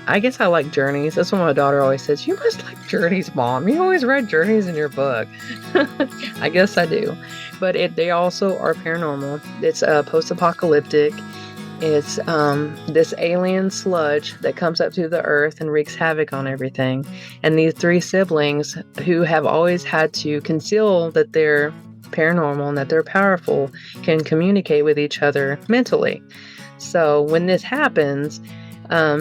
I guess I like journeys. That's what my daughter always says. You must like journeys, Mom. You always read journeys in your book. I guess I do. But they also are paranormal. It's post-apocalyptic. It's this alien sludge that comes up through the earth and wreaks havoc on everything. And these three siblings who have always had to conceal that they're paranormal and that they're powerful can communicate with each other mentally. So when this happens,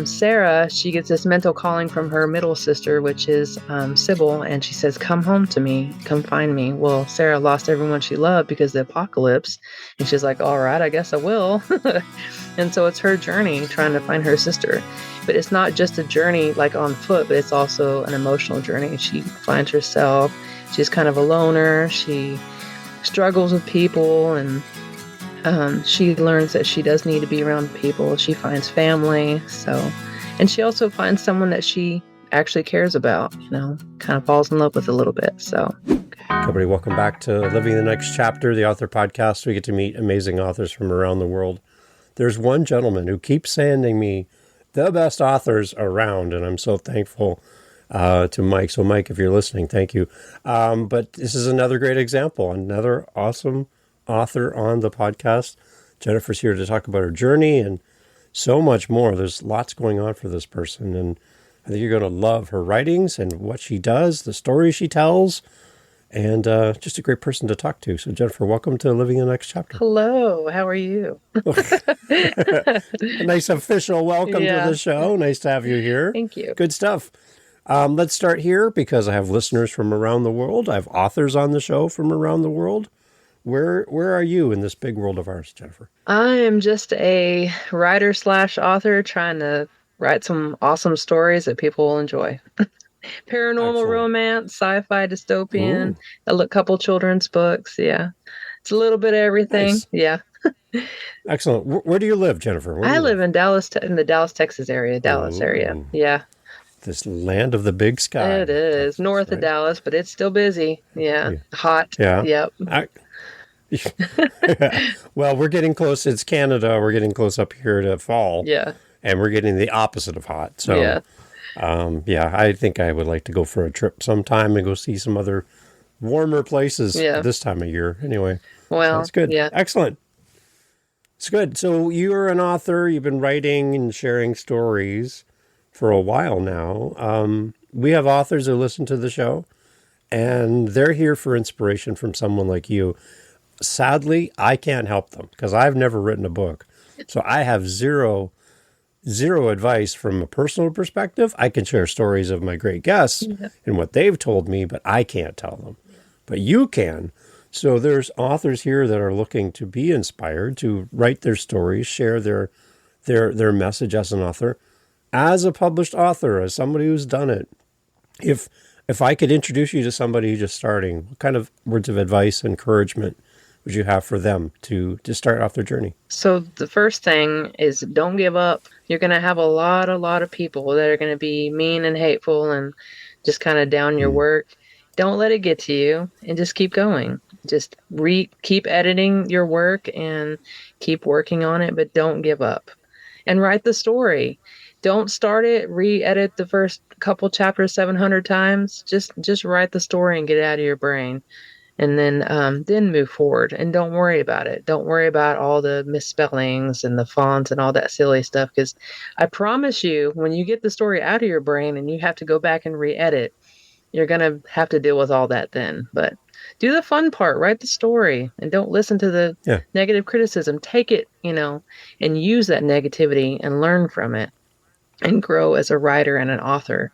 Sarah, she gets this mental calling from her middle sister, which is Sybil, and she says, come home to me, come find me. Well, Sarah lost everyone she loved because of the apocalypse, and she's like, all right, I guess I will. And so it's her journey trying to find her sister. But it's not just a journey like on foot, but it's also an emotional journey. She finds herself. She's kind of a loner. She struggles with people, and she learns that she does need to be around people. She finds family. And she also finds someone that she actually cares about, kind of falls in love with a little bit. So, everybody, welcome back to Living the Next Chapter, the author podcast. We get to meet amazing authors from around the world. There's one gentleman who keeps sending me the best authors around, and I'm so thankful to Mike. So, Mike, if you're listening, thank you. But this is another great example, another awesome author on the podcast. Jennifer's here to talk about her journey and so much more. There's lots going on for this person, and I think you're going to love her writings and what she does, the stories she tells, and just a great person to talk to. So, Jennifer, welcome to Living the Next Chapter. Hello, how are you? A nice official welcome to the show. Nice to have you here. Thank you. Good stuff. Let's start here because I have listeners from around the world. I have authors on the show from around the world. Where are you in this big world of ours, Jennifer? I am just a writer/author trying to write some awesome stories that people will enjoy. Paranormal Excellent. Romance, sci-fi dystopian, a couple children's books. Yeah. It's a little bit of everything. Nice. Yeah. Excellent. Where do you live, Jennifer? I live in Dallas, in the Dallas, Texas area, area. Yeah. This land of the big sky. It is. North of Dallas, but it's still busy. Yeah. Hot. Yeah. Yep. Well, we're getting close. It's Canada. We're getting close up here to fall. Yeah. And we're getting the opposite of hot. So, I think I would like to go for a trip sometime and go see some other warmer places this time of year. Anyway, well, that's good. Yeah. Excellent. It's good. So you're an author. You've been writing and sharing stories for a while now. We have authors who listen to the show, and they're here for inspiration from someone like you. Sadly, I can't help them because I've never written a book. So I have zero advice from a personal perspective. I can share stories of my great guests and what they've told me, but I can't tell them. But you can. So there's authors here that are looking to be inspired, to write their stories, share their message as an author, as a published author, as somebody who's done it. If I could introduce you to somebody who's just starting, what kind of words of advice, encouragement would you have for them to start off their journey? So the first thing is don't give up. You're going to have a lot of people that are going to be mean and hateful and just kind of down your work. Don't let it get to you and just keep going. Just keep editing your work and keep working on it, but don't give up. And write the story. Don't start it, re-edit the first couple chapters 700 times. Just write the story and get it out of your brain. And then move forward and don't worry about it. Don't worry about all the misspellings and the fonts and all that silly stuff. Because I promise you, when you get the story out of your brain and you have to go back and re-edit, you're going to have to deal with all that then. But do the fun part, write the story, and don't listen to the negative criticism. Take it, and use that negativity and learn from it and grow as a writer and an author.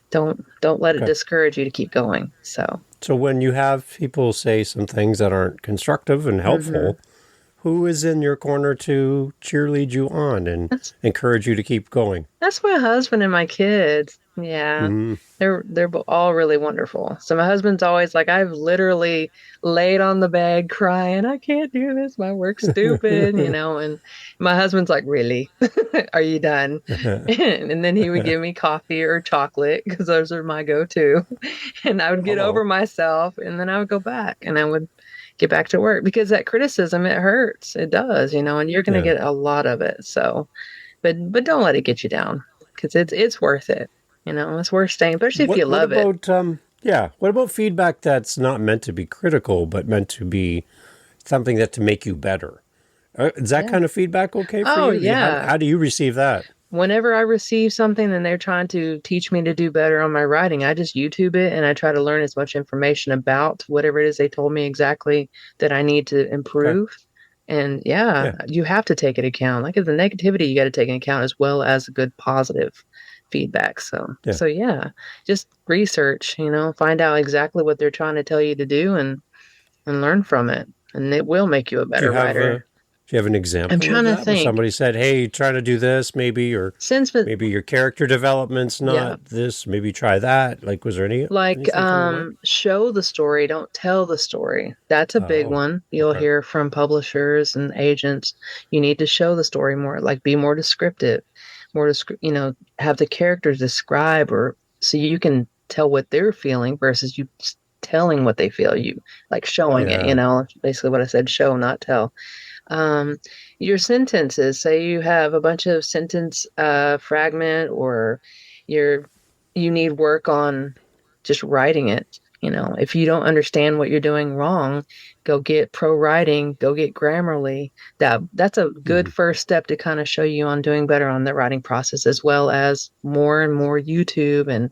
Don't let it discourage you to keep going. So when you have people say some things that aren't constructive and helpful, who is in your corner to cheerlead you on and encourage you to keep going? That's my husband and my kids. Yeah, they're all really wonderful. So my husband's always like, I've literally laid on the bed crying, I can't do this, my work's stupid, and my husband's like, really? Are you done? And then he would give me coffee or chocolate because those are my go-to. And I would get over myself, and then I would go back and I would get back to work because that criticism, it hurts. It does, and you're going to get a lot of it. So, but don't let it get you down. because it's worth it. It's worth staying, especially if you love it. What about feedback that's not meant to be critical, but meant to be something that to make you better? Is that kind of feedback okay for you? Oh, yeah. How do you receive that? Whenever I receive something and they're trying to teach me to do better on my writing, I just YouTube it and I try to learn as much information about whatever it is they told me exactly that I need to improve. Okay. And you have to take into account. Like, the negativity, you got to take into account as well as good positive feedback. So just research, find out exactly what they're trying to tell you to do and learn from it. And it will make you a better writer. Do you have an example? I'm trying to think. Where somebody said, "Hey, try to do this, maybe," or maybe your character development's not this. Maybe try that. Like, was there any show the story, don't tell the story? That's a big one. You'll hear from publishers and agents. You need to show the story more. Like, be more descriptive, have the characters describe, or so you can tell what they're feeling versus you telling what they feel. You like showing it. Basically what I said: show, not tell. Your sentences, say you have a bunch of sentence fragment, or you need work on just writing it. If you don't understand what you're doing wrong, go get pro writing, go get Grammarly. That's a good first step to kind of show you on doing better on the writing process, as well as more and more YouTube and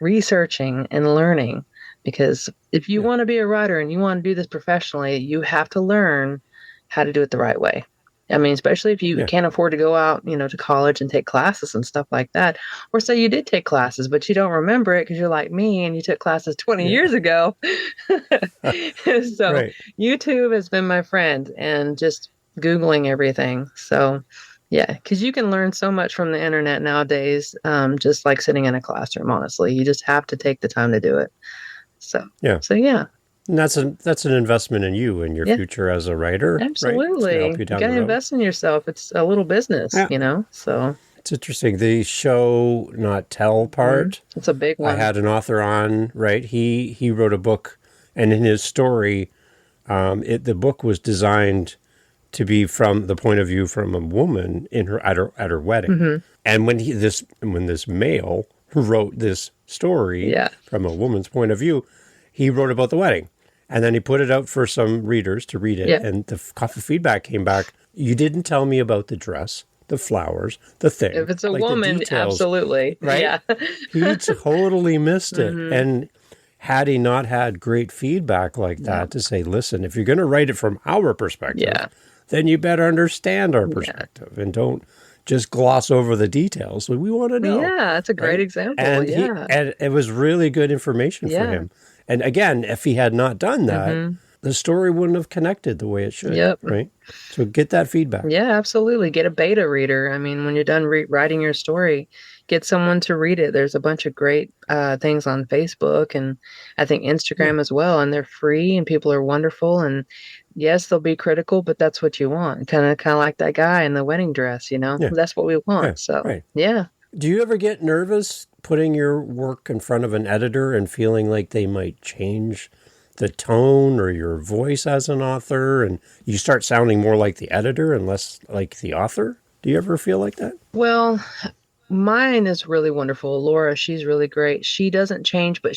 researching and learning. Because if you want to be a writer and you want to do this professionally, you have to learn how to do it the right way. I mean, especially if you can't afford to go out, to college and take classes and stuff like that. Or say you did take classes, but you don't remember it because you're like me and you took classes 20 years ago. So YouTube has been my friend, and just Googling everything. So because you can learn so much from the internet nowadays, just like sitting in a classroom, honestly. You just have to take the time to do it. So And that's an investment in you and your future as a writer. Absolutely. Right? You got to invest in yourself. It's a little business, so. It's interesting. The show, not tell part. It's a big one. I had an author on, right? He wrote a book, and in his story, the book was designed to be from the point of view from a woman at her wedding. And when this male wrote this story from a woman's point of view, he wrote about the wedding. And then he put it out for some readers to read it. Yeah. And the feedback came back. You didn't tell me about the dress, the flowers, the thing. If it's a woman, details, absolutely. Right? Yeah. He totally missed it. And had he not had great feedback like that to say, listen, if you're going to write it from our perspective, then you better understand our perspective and don't just gloss over the details. We want to know. Yeah, that's a great example. And and it was really good information for him. And again, if he had not done that, the story wouldn't have connected the way it should. Yep. Right? So get that feedback. Yeah, absolutely. Get a beta reader. I mean, when you're done writing your story, get someone to read it. There's a bunch of great things on Facebook and I think Instagram as well. And they're free and people are wonderful. And yes, they'll be critical, but that's what you want. Kind of like that guy in the wedding dress, That's what we want. Do you ever get nervous putting your work in front of an editor and feeling like they might change the tone or your voice as an author and you start sounding more like the editor and less like the author? Do you ever feel like that? Well, mine is really wonderful. Laura, she's really great. She doesn't change, but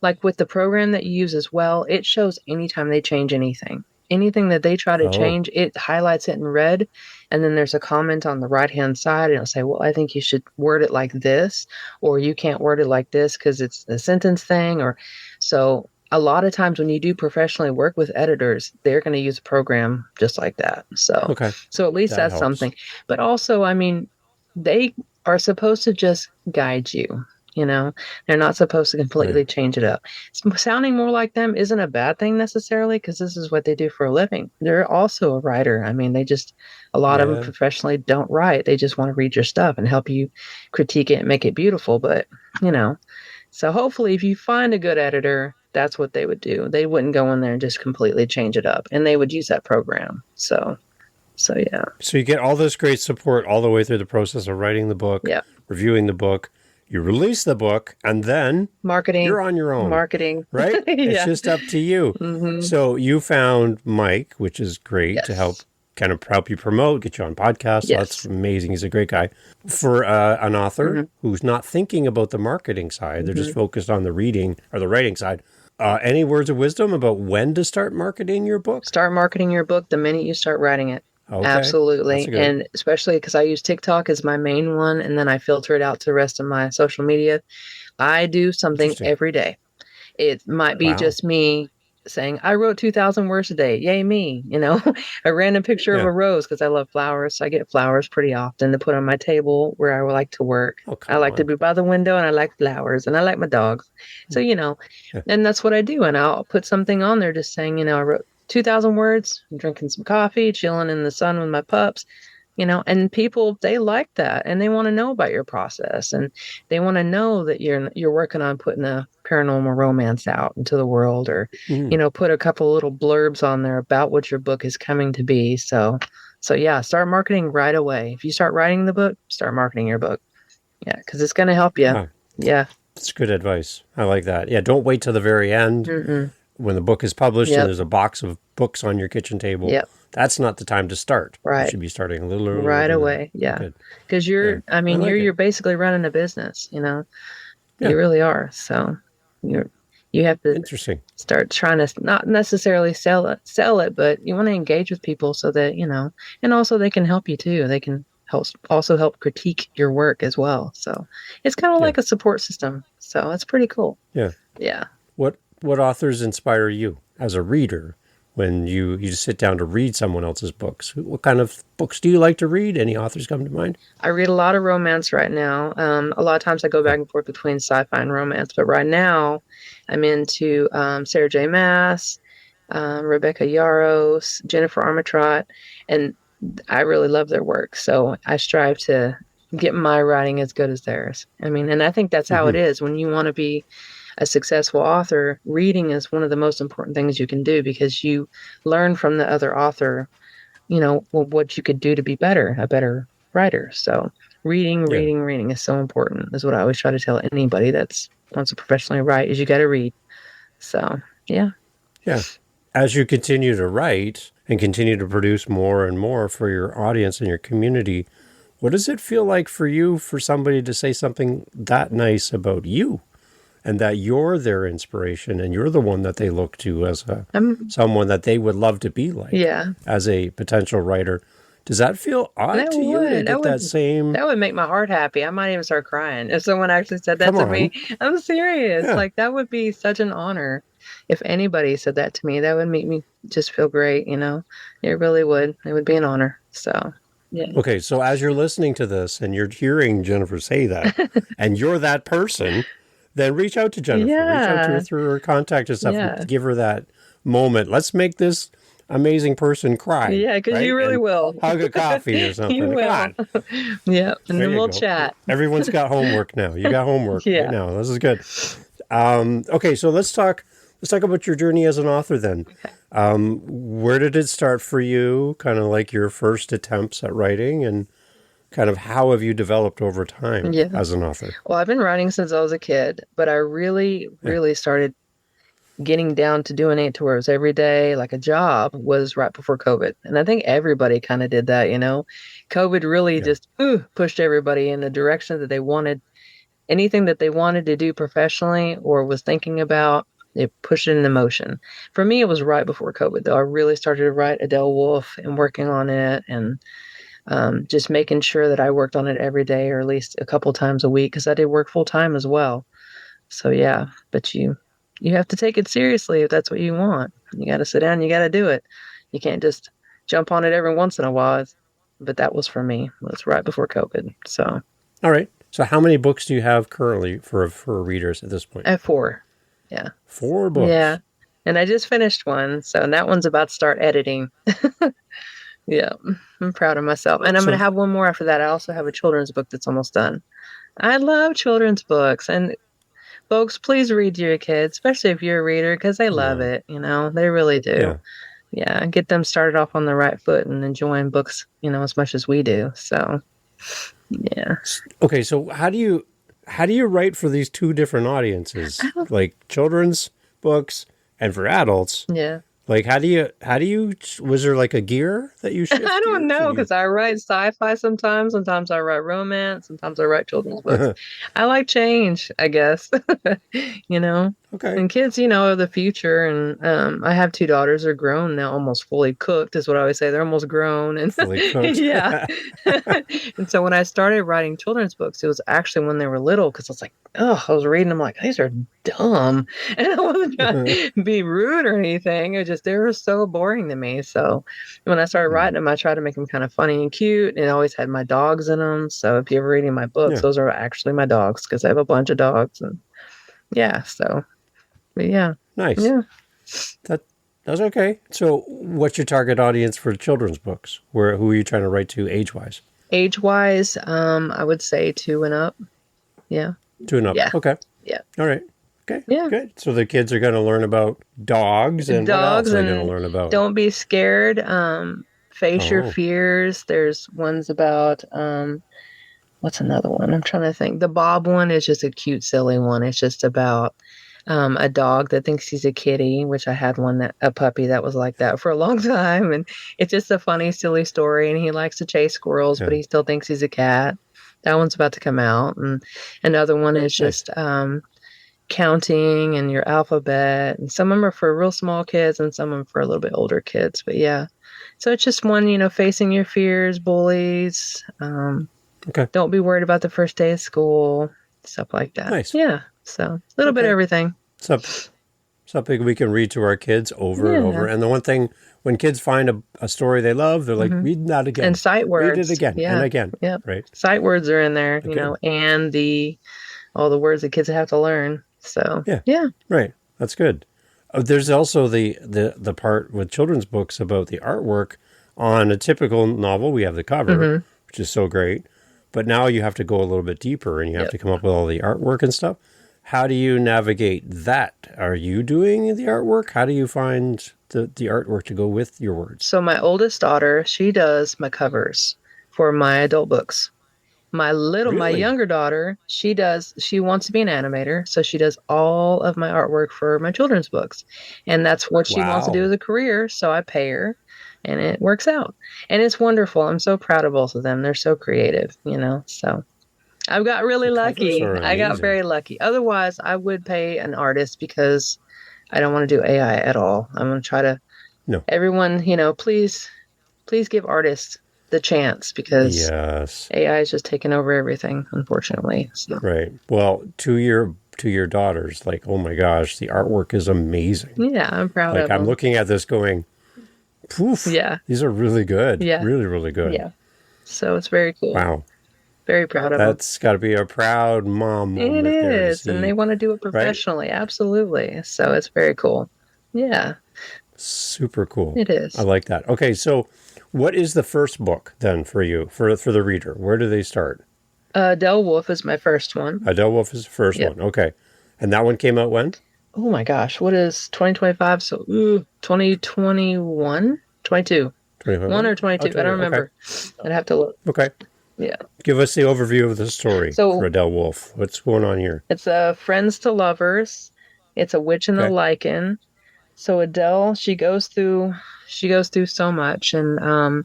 like with the program that you use as well, it shows anytime they change anything. Anything that they try to change, it highlights it in red. And then there's a comment on the right-hand side, and it'll say, well, I think you should word it like this, or you can't word it like this because it's a sentence thing. So a lot of times when you do professionally work with editors, they're going to use a program just like that. So at least that's helps. Something. But also, I mean, they are supposed to just guide you. They're not supposed to completely change it up. Sounding more like them isn't a bad thing necessarily because this is what they do for a living. They're also a writer. I mean, a lot of them professionally don't write. They just want to read your stuff and help you critique it and make it beautiful. But, so hopefully if you find a good editor, that's what they would do. They wouldn't go in there and just completely change it up. And they would use that program. So yeah. So you get all this great support all the way through the process of writing the book, reviewing the book. You release the book, and then you're on your own. Marketing. Right? It's just up to you. So you found Mike, which is great to help kind of help you promote, get you on podcasts. Yes. That's amazing. He's a great guy. For an author who's not thinking about the marketing side, they're just focused on the reading or the writing side. Any words of wisdom about when to start marketing your book? Start marketing your book the minute you start writing it. Okay. Absolutely. And especially because I use TikTok as my main one, and then I filter it out to the rest of my social media. I do something every day. It might be just me saying, I wrote 2,000 words a day. Yay, me. You know, a random picture of a rose because I love flowers. So I get flowers pretty often to put on my table where I would like to work. I like to be by the window, and I like flowers, and I like my dogs. So, you know, and that's what I do. And I'll put something on there just saying, you know, I wrote 2,000 words, I'm drinking some coffee, chilling in the sun with my pups. You know, and people, they like that, and they want to know about your process, and they want to know that you're working on putting a paranormal romance out into the world, or you know, put a couple little blurbs on there about what your book is coming to be. So yeah, start marketing right away. If you start writing the book, start marketing your book. Yeah, because it's going to help you. Wow. Yeah, that's good advice. I like that. Yeah, don't wait till the very end when the book is published and there's a box of books on your kitchen table. Yep. That's not the time to start. Right. You should be starting a little earlier. Right away. Yeah. Because you're you're basically running a business, you know. You really are. So you have to start trying to not necessarily sell it, but you want to engage with people so that, you know, and also they can help you too. They can help critique your work as well. So it's kind of like a support system. So it's pretty cool. Yeah. Yeah. What authors inspire you as a reader when you just sit down to read someone else's books? What kind of books do you like to read? Any authors come to mind? I read a lot of romance right now. A lot of times I go back and forth between sci-fi and romance, but right now I'm into Sarah J. Maas, Rebecca Yarros, Jennifer Armentrout, and I really love their work. So I strive to get my writing as good as theirs. I mean, and I think that's how it is. When you want to be a successful author, reading is one of the most important things you can do, because you learn from the other author, you know, what you could do to be a better writer. So reading is so important, is what I always try to tell anybody that wants to professionally write, is you got to read. So, yeah. Yeah. As you continue to write and continue to produce more and more for your audience and your community, what does it feel like for you, for somebody to say something that nice about you? And that you're their inspiration, and you're the one that they look to as someone that they would love to be like as a potential writer. Does that feel odd to you to get that same... That would make my heart happy. I might even start crying if someone actually said that to me. I'm serious. Yeah. Like, that would be such an honor. If anybody said that to me, that would make me just feel great, you know? It really would. It would be an honor. So, yeah. Okay, so as you're listening to this and you're hearing Jennifer say that, and you're that person... then reach out to Jennifer. Reach out to her through her contact and stuff. And give her that moment. Let's make this amazing person cry. Yeah, because you really will. Hug a coffee or something. You will. Yeah, and then we'll chat. Everyone's got homework now. You got homework right now. This is good. Okay, so let's talk about your journey as an author then. Okay. Where did it start for you? Kind of like your first attempts at writing, and kind of how have you developed over time as an author? Well, I've been writing since I was a kid, but I really started getting down to doing 8 tours every day, like a job, was right before COVID. And I think everybody kind of did that, you know. COVID really just pushed everybody in the direction that they wanted. Anything that they wanted to do professionally or was thinking about, they pushed it into motion. For me, it was right before COVID, though. I really started to write Adele Wolf and working on it, and just making sure that I worked on it every day, or at least a couple times a week, because I did work full time as well. So yeah, but you have to take it seriously if that's what you want. You got to sit down, you got to do it. You can't just jump on it every once in a while. But that was for me. It was right before COVID. So. All right. So how many books do you have currently for readers at this point? I have 4. Yeah. 4 books. Yeah. And I just finished one. So that one's about to start editing. Yeah, I'm proud of myself. And I'm going to have one more after that. I also have a children's book that's almost done. I love children's books. And folks, please read to your kids, especially if you're a reader, because they love it. You know, they really do. Yeah, and get them started off on the right foot and enjoying books, you know, as much as we do. So, yeah. Okay, so how do you write for these 2 different audiences, like children's books and for adults? Yeah. Like, was there like a gear that you I shift don't gears and know you? because I write sci-fi sometimes. Sometimes I write romance. Sometimes I write children's books. I like change, I guess. you know, Okay. and kids, are the future. And I have two daughters. They're grown now, almost fully cooked, is what I always say. They're almost grown, and Fully cooked. yeah. and so when I started writing children's books, it was actually when they were little because I was like, oh, I was reading them like these are dumb, and I wasn't trying to be rude or anything. It was just they were so boring to me. So when I started Hmm. writing them, I tried to make them kind of funny and cute, and it always had my dogs in them. So if you're ever reading my books, Yeah. those are actually my dogs because I have a bunch of dogs, and yeah. So, but yeah, Nice. yeah. That that's okay. So, what's your target audience for children's books? Who are you trying to write to age wise? Age wise, I would say 2 and up. Yeah, 2 and up. yeah, Okay. yeah, All right. Okay. yeah. Good. So the kids are going to learn about dogs, and what else Dogs are they going to and learn about? don't be scared. Face your Oh, fears. There's ones about what's another one? I'm trying to think. The Bob one is just a cute, silly one. It's just about a dog that thinks he's a kitty, which I had a puppy that was like that for a long time. And it's just a funny, silly story. And he likes to chase squirrels, but yeah. he still thinks he's a cat. That one's about to come out. And another one is Nice. just counting and your alphabet. And some of them are for real small kids and some of them for a little bit older kids. But yeah. So it's just one, facing your fears, bullies. Okay. Don't be worried about the first day of school, stuff like that. Nice. Yeah. So a little bit of Okay. everything. Something we can read to our kids over and over. Yeah. And the one thing, when kids find a story they love, they're like, hmm read that again. And sight Read it words. again and Yeah. again. Yep. Right. Sight words are in there, Good. and all the words that kids have to learn. So Yeah. yeah. Right. That's good. There's also the part with children's books about the artwork. On a typical novel, we have the cover, hmm which is so great. But now you have to go a little bit deeper and you have Yep. to come up with all the artwork and stuff. How do you navigate that? Are you doing the artwork? How do you find the artwork to go with your words? So my oldest daughter, she does my covers for my adult books. My Really? younger daughter, she wants to be an animator, so she does all of my artwork for my children's books. And that's what she wants to do Wow. as a career, so I pay her and it works out. And it's wonderful. I'm so proud of both of them. They're so creative, So I've got really The covers lucky. are I got amazing. very lucky. Otherwise, I would pay an artist because I don't want to do AI at all. I'm going to try to No. everyone, please give artists the chance because Yes. AI is just taking over everything, unfortunately. So Right. Well, to your daughters, like, oh my gosh, the artwork is amazing. yeah, I'm proud Like of I'm them. looking at this going, poof, Yeah, these are really good. yeah, Really, really good. yeah. So it's very cool. Wow. Very proud of them. That's got to be a proud mom It moment there to is, and they see, want to do it right? professionally. Absolutely. So it's very cool. Yeah, Super cool. it I is. like that. Okay, so what is the first book then for you, for the reader? Where do they start? Adele Wolf is my first one. Adele Wolf is the first Yep. one. Okay. And that one came out when? Oh my gosh, what is 2025? So 2021, 22, 1 2021? or Oh, 22. I don't 20. Okay. remember. I'd have to look. Okay. Yeah. Give us the overview of the story for So Adele Wolf. What's going on here? it's a friends to lovers. It's a witch and a Okay. lichen. So Adele, she goes through so much, and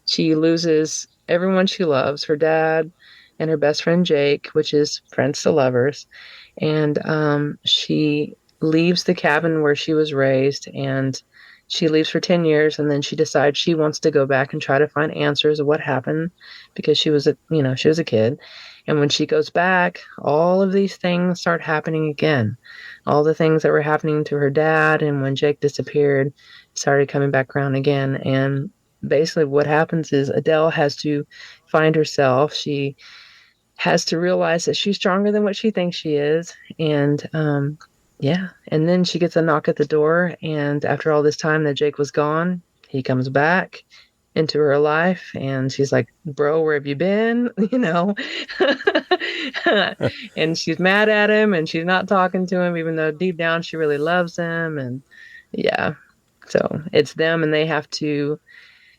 she loses everyone she loves, her dad and her best friend Jake, which is friends to lovers, and she leaves the cabin where she was raised, and she leaves for 10 years, and then she decides she wants to go back and try to find answers of what happened because she was a kid. And when she goes back, all of these things start happening again. All the things that were happening to her dad and when Jake disappeared started coming back around again. And basically what happens is Adele has to find herself. She has to realize that she's stronger than what she thinks she is. And yeah. And then she gets a knock at the door. And after all this time that Jake was gone, he comes back into her life. And she's like, bro, where have you been? And she's mad at him and she's not talking to him, even though deep down she really loves him. And yeah. So it's them, and they have to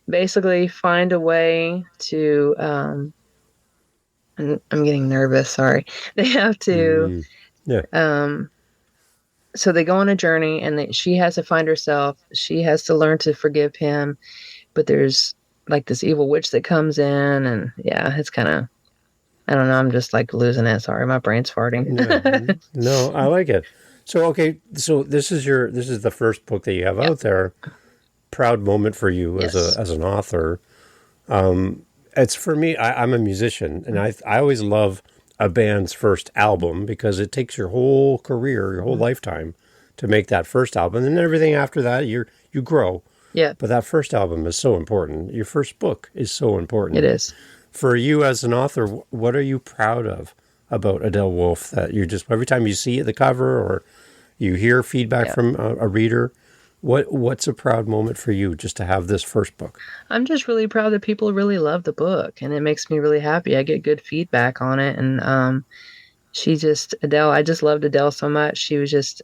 basically find a way to and I'm getting nervous, sorry. They have to Yeah. um so they go on a journey, and she has to find herself. She has to learn to forgive him, but there's like this evil witch that comes in, and yeah, it's kind of, I don't know. I'm just like losing it. Sorry, my brain's Yeah. farting. No, I like it. So okay, so this is the first book that you have Yeah. out there. Proud moment for you Yes. as an author. It's for me. I'm a musician, and I always love a band's first album because it takes your whole career, your whole Mhm. lifetime, to make that first album, and then everything after that, you grow. Yeah, But that first album is so important. Your first book is so it important. is. For you as an author, what are you proud of about Adele Wolf that you just every time you see the cover or you hear feedback Yeah. from a reader, what's a proud moment for you just to have this first book? I'm just really proud that people really love the book, and it makes me really happy. I get good feedback on it, and Adele, I just loved Adele so much. She was just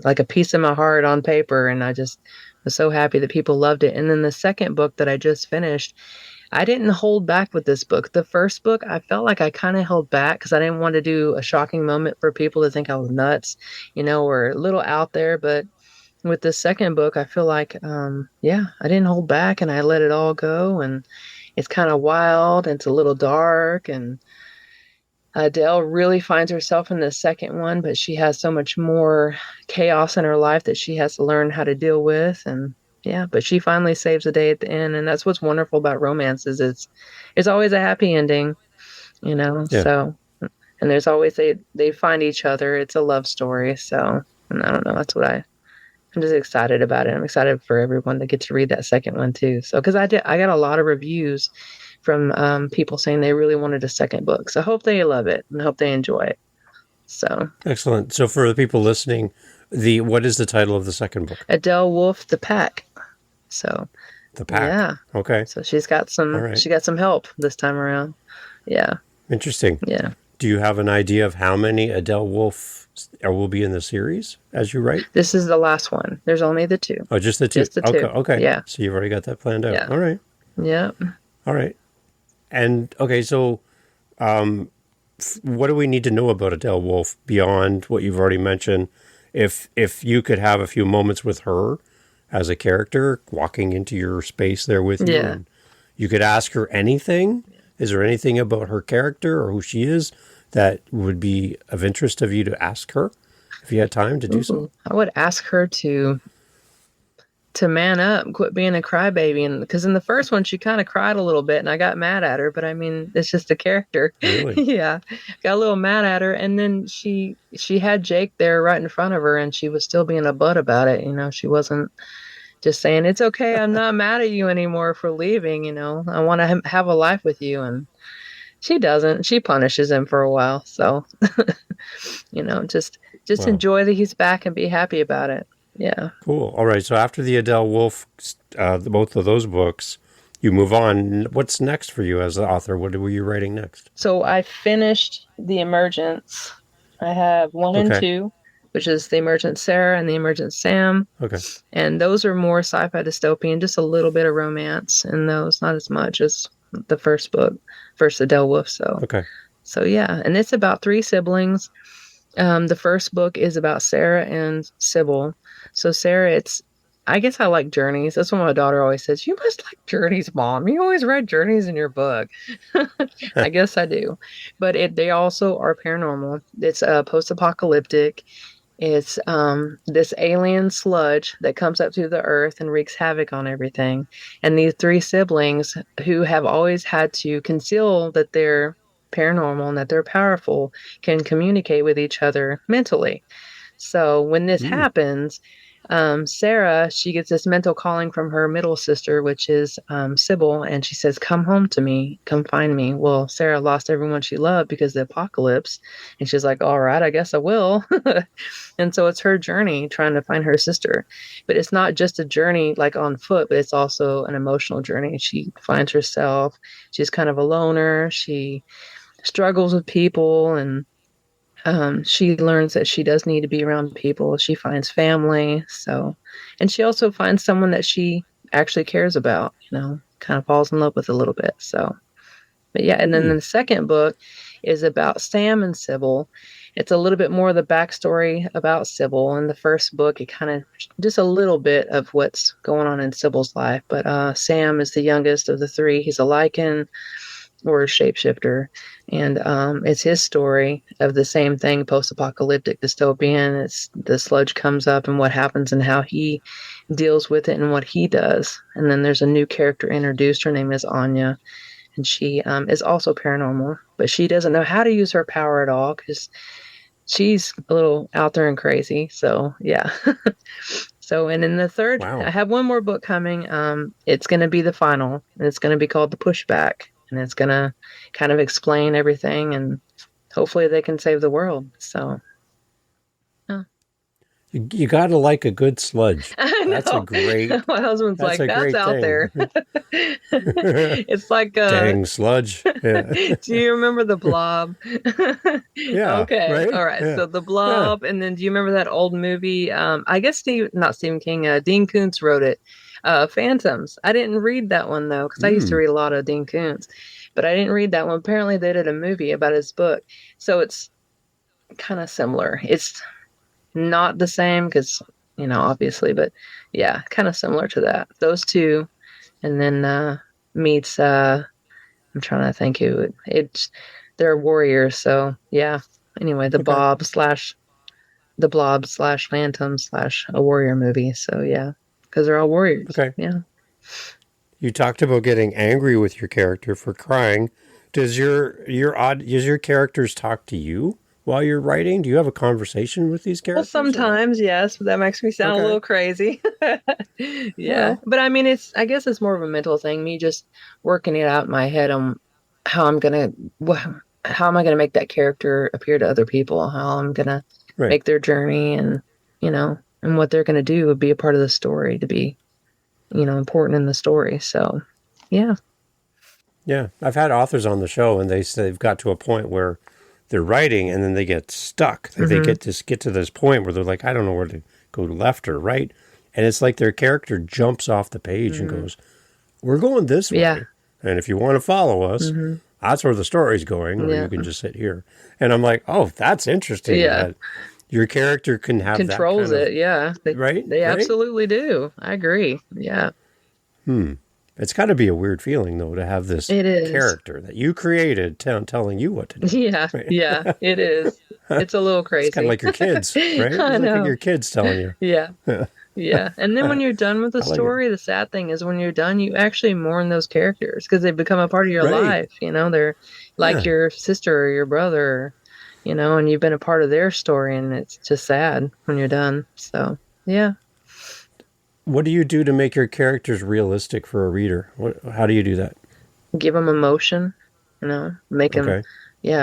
like a piece of my heart on paper, and I just was so happy that people loved it. And then the second book that I just finished, I didn't hold back with this book. The first book, I felt like I kind of held back because I didn't want to do a shocking moment for people to think I was nuts, or a little out there. But with the second book, I feel like, yeah, I didn't hold back and I let it all go. And it's kind of wild and it's a little dark. And Adele really finds herself in the second one, but she has so much more chaos in her life that she has to learn how to deal with. And yeah, but she finally saves the day at the end. And that's what's wonderful about romances. It's always a happy ending. Yeah. So, and there's always, they find each other. It's a love story. So, and I don't know. I'm just excited about it. I'm excited for everyone to get to read that second one too. So, because I got a lot of reviews from people saying they really wanted a second book. So, I hope they love it and hope they enjoy it. So, Excellent. So for the people listening, the what is the title of the second book? Adele Wolf the Pack. So, The Pack. yeah. Okay. So she's got All some. right. She got some help this time around. Yeah, Interesting. yeah. Do you have an idea of how many Adele Wolf will be in the series as you write? This is the last one. There's only the two. Oh, just the two. Just the Okay. two. Okay. Yeah, So you've already got that planned out. yeah, All right. yeah. All right. And okay, so what do we need to know about Adele Wolf beyond what you've already mentioned? If you could have a few moments with her as a character walking into your space there with you, Yeah. and you could ask her anything. Is there anything about her character or who she is that would be of interest of you to ask her if you had time to do so? Ooh, I would ask her to man up, quit being a crybaby, and because in the first one she kind of cried a little bit, and I got mad at her. But I mean, it's just a character. Really? Yeah, got a little mad at her, and then she had Jake there right in front of her, and she was still being a butt about it. She wasn't just saying it's okay. I'm not mad at you anymore for leaving. I want to have a life with you, and she doesn't. She punishes him for a while. So, just Wow. enjoy that he's back and be happy about it. Yeah. Cool. All right. So after the Adele Wolf, both of those books, you move on. What's next for you as the author? What were you writing next? So I finished the Emergence. I have one and Okay. two, which is the Emergence Sera and the Emergence Sam. Okay. And those are more sci-fi dystopian, just a little bit of romance in those, not as much as the first book, first Adele Wolf. Okay. So yeah, and it's about three siblings. The first book is about Sarah and Sybil. So Sarah, I guess I like journeys. That's what my daughter always says. You must like journeys, Mom. You always read journeys in your book. I guess I do. But they also are paranormal. It's post-apocalyptic. It's this alien sludge that comes up through the earth and wreaks havoc on everything. And these three siblings who have always had to conceal that they're paranormal and that they're powerful can communicate with each other mentally. So when this Mm. happens, Sarah, she gets this mental calling from her middle sister, which is Sybil, and she says, "Come home to me, come find me." Well, Sarah lost everyone she loved because of the apocalypse, and she's like, "All right, I guess I will." And so it's her journey trying to find her sister. But it's not just a journey like on foot, but it's also an emotional journey. She finds herself. She's kind of a loner. She struggles with people, and she learns that she does need to be around people. She finds family. So, and she also finds someone that she actually cares about, kind of falls in love with a little bit. So, but yeah. And then Mm. the second book is about Sam and Sybil. It's a little bit more of the backstory about Sybil. In the first book, it kind of just a little bit of what's going on in Sybil's life. But Sam is the youngest of the three. He's a Lycan or a shapeshifter, and it's his story of the same thing, post-apocalyptic dystopian. It's the sludge comes up and what happens and how he deals with it and what he does. And then there's a new character introduced. Her name is Anya, and she is also paranormal, but she doesn't know how to use her power at all because she's a little out there and crazy. So yeah. So, and in the third, Wow. I have one more book coming. It's going to be the final, and it's going to be called The Pushback, and it's going to kind of explain everything, and hopefully they can save the world. So, You got to like a good sludge. I know. That's a great. My husband's that's like, a that's great out thing." there. It's like Dang sludge. Yeah. do you remember The Blob? Yeah. Okay. Right? All right. Yeah. So The Blob, and then do you remember that old movie? I guess not Stephen King. Dean Koontz wrote it. Phantoms. I didn't read that one though, because I used to read a lot of Dean Koontz, but I didn't read that one. Apparently, they did a movie about his book, so it's kind of similar. It's not the same because obviously, but yeah, kind of similar to that. Those two, and then meets. I'm trying to think who they're warriors. So yeah. Anyway, the Blob slash Phantom slash a warrior movie. So yeah, because they're all warriors. Okay. Yeah. You talked about getting angry with your character for crying. Does your characters talk to you while you're writing? Do you have a conversation with these characters? Well, sometimes, yes, but that makes me sound a little crazy. Yeah. Well. But I mean, I guess it's more of a mental thing, me just working it out in my head on how am I going to make that character appear to other people, how I'm going to make their journey and what they're going to do would be a part of the story to be, important in the story. So, yeah. Yeah. I've had authors on the show and they've got to a point where they're writing and then they get stuck. They get to this point where they're like, I don't know where to go left or right. And it's like their character jumps off the page and goes, we're going this way. Yeah. And if you want to follow us, that's where the story's going, or you can just sit here. And I'm like, oh, that's interesting. Yeah. That your character can have controls that kind it. Yeah. They absolutely do. I agree. Yeah. It's got to be a weird feeling, though, to have this character that you created telling you what to do. Yeah, yeah, it is. It's a little crazy. It's kind of like your kids, right? I know. Like your kids telling you. Yeah, yeah. And then when you're done with the story, the sad thing is when you're done, you actually mourn those characters because they become a part of your life. They're like your sister or your brother, and you've been a part of their story, and it's just sad when you're done. So, yeah. What do you do to make your characters realistic for a reader? How do you do that? Give them emotion, make them,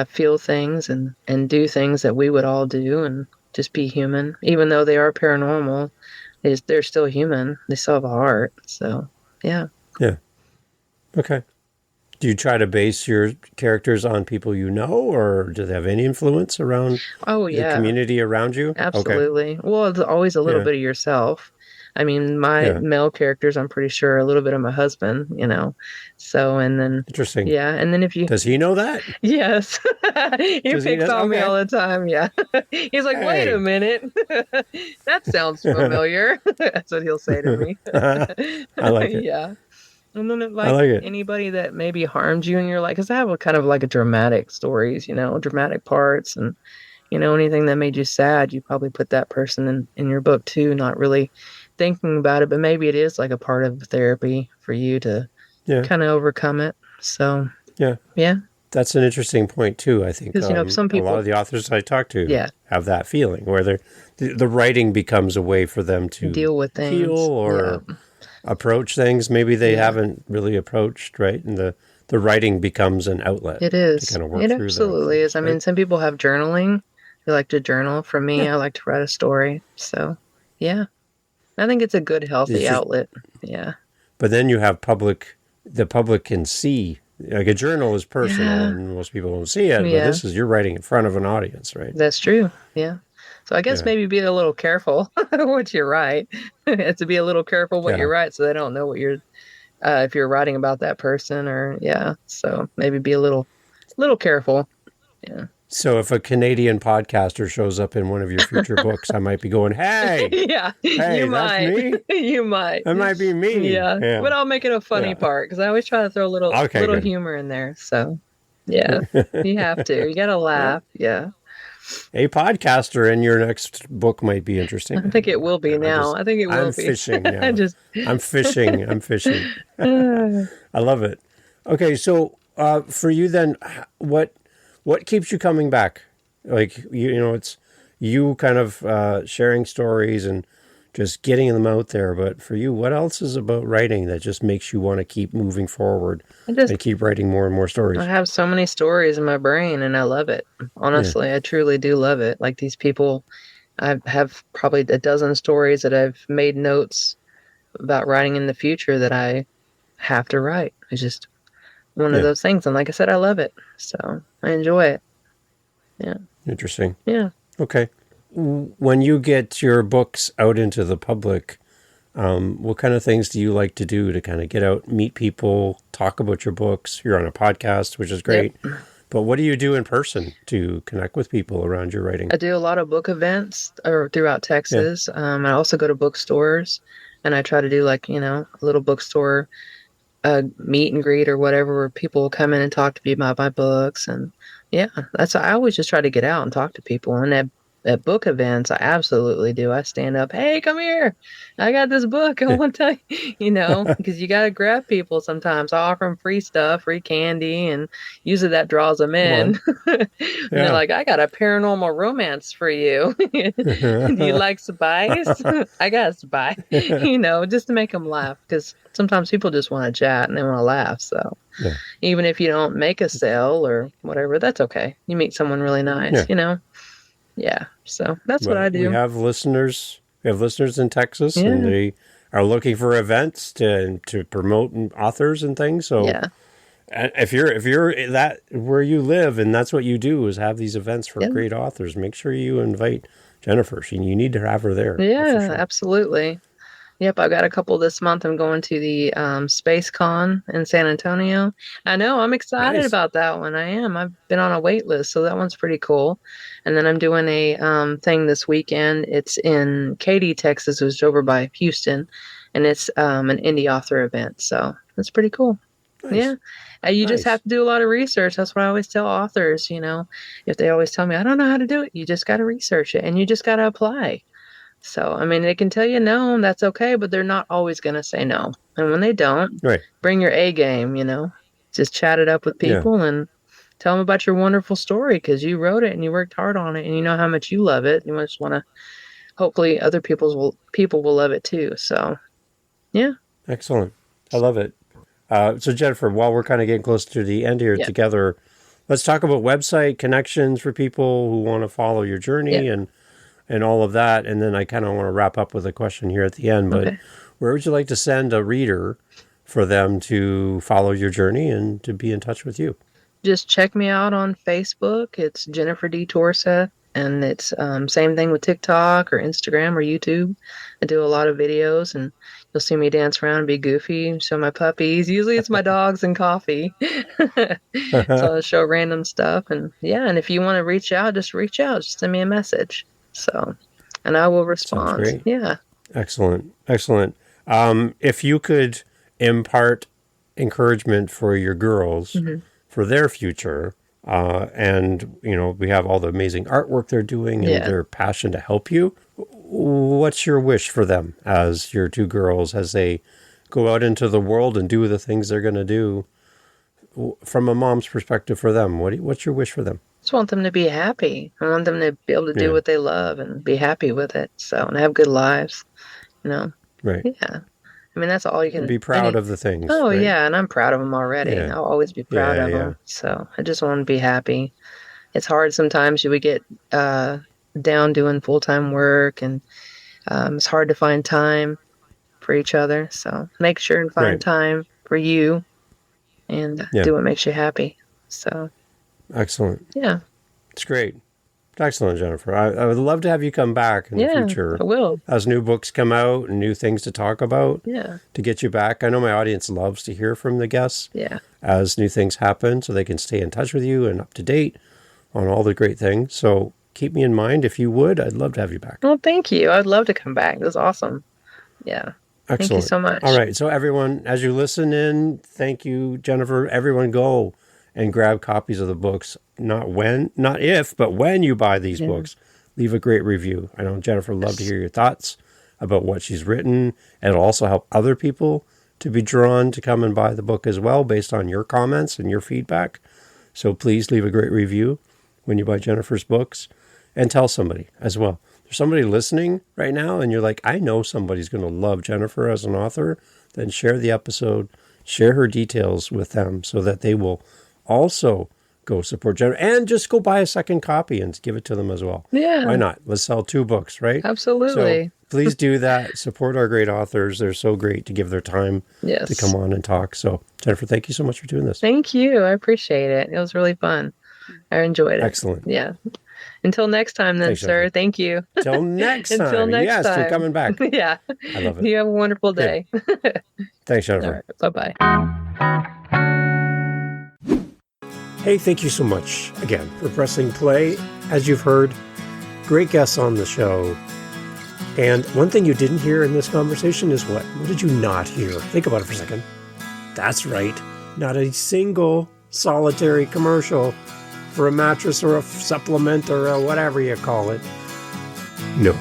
feel things and do things that we would all do and just be human. Even though they are paranormal, they're still human. They still have a heart. So, yeah. Yeah. Okay. Do you try to base your characters on people you know, or do they have any influence around the community around you? Absolutely. Okay. Well, it's always a little bit of yourself. I mean, my male characters, I'm pretty sure, a little bit of my husband, So, and then... Interesting. Yeah, and then if you... Does he know that? Yes. He picks on me all the time, yeah. He's like, wait a minute. That sounds familiar. That's what he'll say to me. I like it. Yeah. And then, I like it. Anybody that maybe harmed you in your life, because I have a kind of like a dramatic stories, dramatic parts, and, anything that made you sad, you probably put that person in your book too, not really thinking about it, but maybe it is like a part of therapy for you to kind of overcome it. So yeah, that's an interesting point too. I think because some people, a lot of the authors I talk to have that feeling where the writing becomes a way for them to deal with things, heal or approach things maybe they haven't really approached, right? And the writing becomes an outlet. It is. To kind of work it through absolutely is. I mean, some people have journaling. They like to journal. For me, I like to write a story. So yeah. I think it's a good, healthy outlet. Yeah. But then you have the public can see, like a journal is personal and most people don't see it, but you're writing in front of an audience, right? That's true. Yeah. So I guess maybe be a little careful what you write. To be a little careful what you write so they don't know what you're, if you're writing about that person or, so maybe be a little careful. Yeah. So if a Canadian podcaster shows up in one of your future books, I might be going, hey, Yeah, hey, you that's might. me? You might. That might be me. Yeah. Yeah. But I'll make it a funny Yeah. part because I always try to throw a Okay, little good. humor in there. So yeah, you have to. You gotta Well, laugh. Yeah. a podcaster in your next book might be I interesting. think it will be now. I think it I'm will be. fishing I now. just I'm fishing. I'm fishing. uh, I love it. Okay, so for you then, what keeps you coming back? Like you know, it's you kind of sharing stories and just getting them out there. But for you, what else is about writing that just makes you want to keep moving forward I just and keep writing more and more I stories? have so many stories in my brain and I love it. Yeah, Honestly, I truly do love it. Like these people, I have probably a dozen stories that I've made notes about writing in the future that I have to write. It's just one of yeah, those things. And like I said, I love it. So I enjoy it. Yeah. interesting. Yeah. Okay, when you get your books out into the public, what kind of things do you like to do to kind of get out, meet people, talk about your books? You're on a podcast, which is Yep. great. But what do you do in person to connect with people around your writing? I do a lot of book events or throughout Yeah. Texas. I also go to bookstores and I try to do like, a little bookstore meet and greet or whatever where people will come in and talk to me about my books. And yeah, I always just try to get out and talk to people. And at book events, I absolutely do. I stand up, hey, come here. I got this book. I want to tell you, because you got to grab people sometimes. I offer them free stuff, free candy, and usually that draws them Come in. on. And they're Yeah. like, I got a paranormal romance for you. Do you like spice? I got spice, just to make them laugh because sometimes people just want to chat and they want to laugh. So Yeah. even if you don't make a sale or whatever, that's okay. You meet someone really nice, Yeah. Yeah. So that's what I Well, we do. have listeners. We have listeners in Texas, and Yeah. they are looking for events to promote authors and things. So, Yeah. if you're that where you live and that's what you do is have these events for Yeah. great authors, make sure you invite Jennifer. You need to have her there. That's for Yeah. sure. Absolutely. Yep, I got a couple this month. I'm going to the Space Con in San Antonio. I know, I'm excited Nice. about that one. I am. I've been on a wait list, so that one's pretty cool. And then I'm doing a thing this weekend. It's in Katy, Texas, which is over by Houston, and it's an indie author event. So that's pretty cool. Nice. Yeah. You just have Nice. to do a lot of research. That's what I always tell authors, if they always tell me, I don't know how to do it, you just got to research it and you just got to apply. So, I mean, they can tell you no, and that's okay, but they're not always going to say no. And when they don't, Right. bring your A game, just chat it up with Yeah. people and tell them about your wonderful story because you wrote it and you worked hard on it and you know how much you love it. You just want to, hopefully, other people will love it too. So, yeah. Excellent. I love it. So Jennifer, while we're kind of getting close to the end here Yeah. together, let's talk about website connections for people who want to follow your journey Yeah. and all of that. And then I kind of want to wrap up with a question here at the end. But Okay. where would you like to send a reader for them to follow your journey and to be in touch with you? Just check me out on Facebook. It's Jennifer D. Torseth. And it's same thing with TikTok or Instagram or YouTube. I do a lot of videos and you'll see me dance around and be goofy, show my puppies. Usually it's my dogs and coffee. So I'll show random stuff. And yeah, and if you want to reach out, just reach out. Just send me a message. So, and I will Sounds respond. great. Yeah. Excellent. Excellent. If you could impart encouragement for your girls for their future, and we have all the amazing artwork they're doing and Yeah. their passion to help you. What's your wish for them as your two girls as they go out into the world and do the things they're going to do? From a mom's perspective for them, what's your wish for them? Just want them to be happy. I want them to be able to do Yeah. what they love and be happy with it. So, and have good lives, Right. Yeah. I mean, that's all you can Be proud of the things. Oh, right? yeah, and I'm proud of them already. Yeah. I'll always be proud of Yeah. them. So I just want to be happy. It's hard sometimes. We get down doing full-time work, and it's hard to find time for each other. So make sure and find Right. time for you and Yeah. do what makes you happy. So, Excellent. yeah. It's great. Excellent, Jennifer. I would love to have you come back in the Yeah, future I will. as new books come out and new things to talk about Yeah. to get you back. I know my audience loves to hear from the guests Yeah. as new things happen so they can stay in touch with you and up to date on all the great things. So keep me in mind if you would. I'd love to have you back. Well, thank you. I'd love to come back. This is awesome. Yeah. Excellent. Thank you so much. All right. So everyone, as you listen in, thank you, Jennifer. Everyone go and grab copies of the books. Not if, but when you buy these books, leave a great review. I know Jennifer would love to hear your thoughts about what she's written. And it'll also help other people to be drawn to come and buy the book as well, based on your comments and your feedback. So please leave a great review when you buy Jennifer's books, and tell somebody as well. There's somebody listening right now and you're like, I know somebody's going to love Jennifer as an author. Then share the episode, share her details with them so that they will also go support Jennifer, and just go buy a second copy and give it to them as well. Yeah. Why not? Let's sell 2 books, right? Absolutely. So please do that. Support our great authors. They're so great to give their time to come on and talk. So Jennifer, thank you so much for doing this. Thank you. I appreciate it. It was really fun. I enjoyed it. Excellent. Yeah. Until next time then, Thanks, sir. Jennifer. Thank you. Till next time. Until next yes, time. you're coming back. Yeah. I love it. You have a wonderful day. Thanks, Jennifer. All right. Bye-bye. Hey, thank you so much again for pressing play. As you've heard, great guests on the show. And one thing you didn't hear in this conversation is what? What did you not hear? Think about it for a second. That's right. Not a single solitary commercial for a mattress or a supplement or a whatever you call it. No.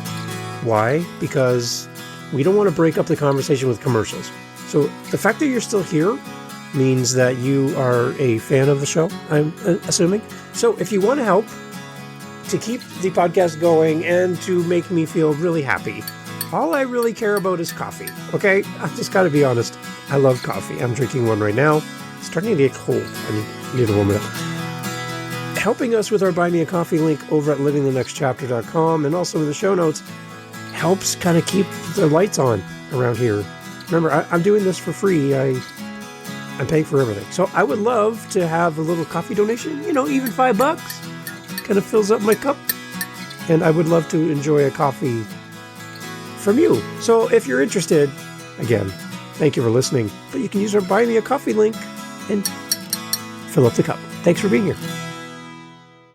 Why? Because we don't want to break up the conversation with commercials. So the fact that you're still here means that you are a fan of the show, I'm assuming. So if you want to help to keep the podcast going and to make me feel really happy, all I really care about is coffee, okay? I just got to be honest. I love coffee. I'm drinking one right now. It's starting to get cold. I need to warm it up. Helping us with our Buy Me a Coffee link over at livingthenextchapter.com and also in the show notes helps kind of keep the lights on around here. Remember, I'm doing this for free. I'm paying for everything. So I would love to have a little coffee donation, even $5. Kind of fills up my cup. And I would love to enjoy a coffee from you. So if you're interested, again, thank you for listening. But you can use our Buy Me a Coffee link and fill up the cup. Thanks for being here.